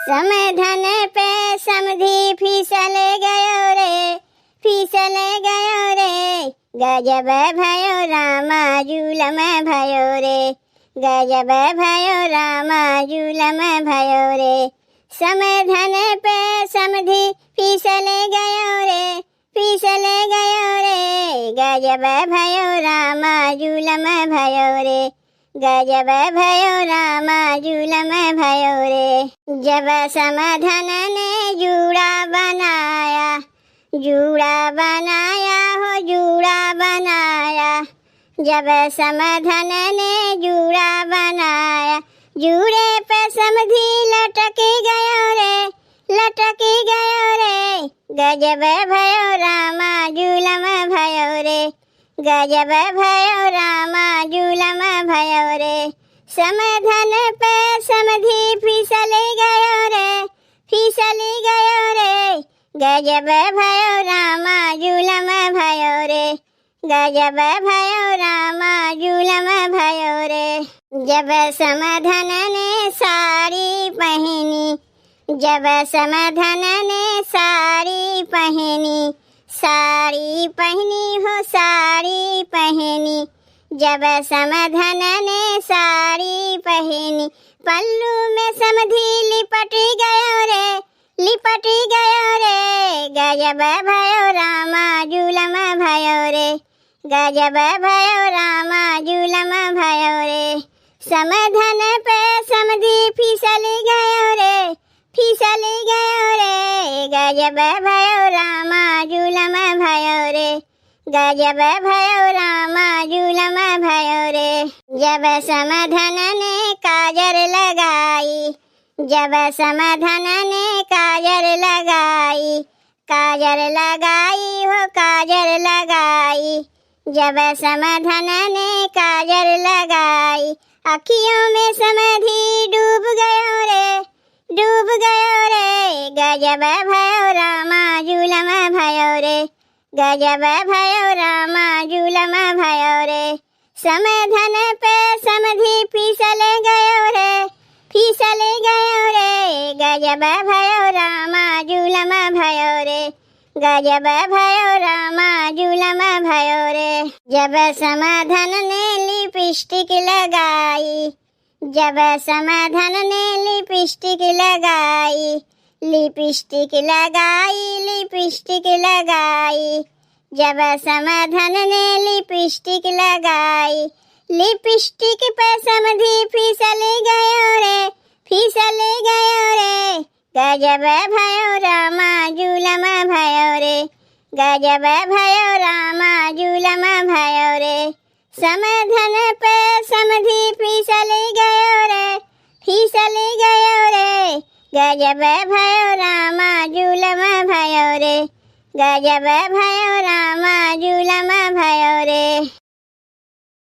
समधन पे समधी फिसल गयो रे, फिसल गयो रे। गजब भयो रामा जुलम भयो रे, गजब भयो रामा जुलम भयो रे। समधन पे समधी फिसल गयो रे, फिसल गयो रे। गजब भयो रामा जुलम भयो रे, गजब भयो रामा जुलम भयो रे। जब समधन ने जूड़ा बनाया, जूड़ा बनाया हो जूड़ा बनाया। जब समधन ने जूड़ा बनाया, जूड़े पे समधी लटक गयो रे, लटक गयो रे। गजब भयो रामा जुलम भयो रे, गजब भयो रामा जुलम भयो रे। समधन पे समधी फिसल गयो रे, फिसल गयो रे। गजब भयो रामा जुलम भयो रे, गजब भयो रामा जुलम भयो रे। जब समधन ने साड़ी पहनी, जब समधन ने साड़ी पहनी, साड़ी पहनी हो साड़ी पहनी। जब समधन ने साड़ी पहनी, पल्लू में समधी लिपट गयो रे, लिपट गयो रे। गजब भयो रामा जुलम भयो रे, गजब भयो रामा जुलम भयो रे। समधन पे समधी फिसल गयो रे, फिसल गयो रे। गजब भयो रामा जुलम भयो रे, गजब भयो रामा जुलम भयो रे। जब समधन ने काजर लगाई, जब समधन ने काजर लगाई, काजर लगाई हो काजर लगाई। जब समधन ने काजर लगाई, अखियों में समधी डूब गयो रे, डूब गयो रे। गजब भयो रामा जुलम भयो रे, गजब भयो रामा जुलम भयो रे। समधन पे समधी फिसल गयो रे, फिसल गयो रे। गजब भयो रामा जुलम भयो रे, गजब भयो रामा जुलम भयो रे। जब समधन ने लिपस्टिक लगाई, जब समधन ने लिपस्टिक लगाई, लिपस्टिक लगाई, लिपस्टिक लगाई। जब समधन ने लिपस्टिक लगाई, लिपस्टिक पे समधी फिसल गयो रे, फिसल गयो रे। गजब भयो रामा जुलम भयो रे, गजब भयो रामा जुलम भयो रे। समधन पे समधी फिसल गयो रे, फिसल गयो रे। गजब भयो रामा जुलम भयो रे, गजब भयो रामा जुलम भयो रे।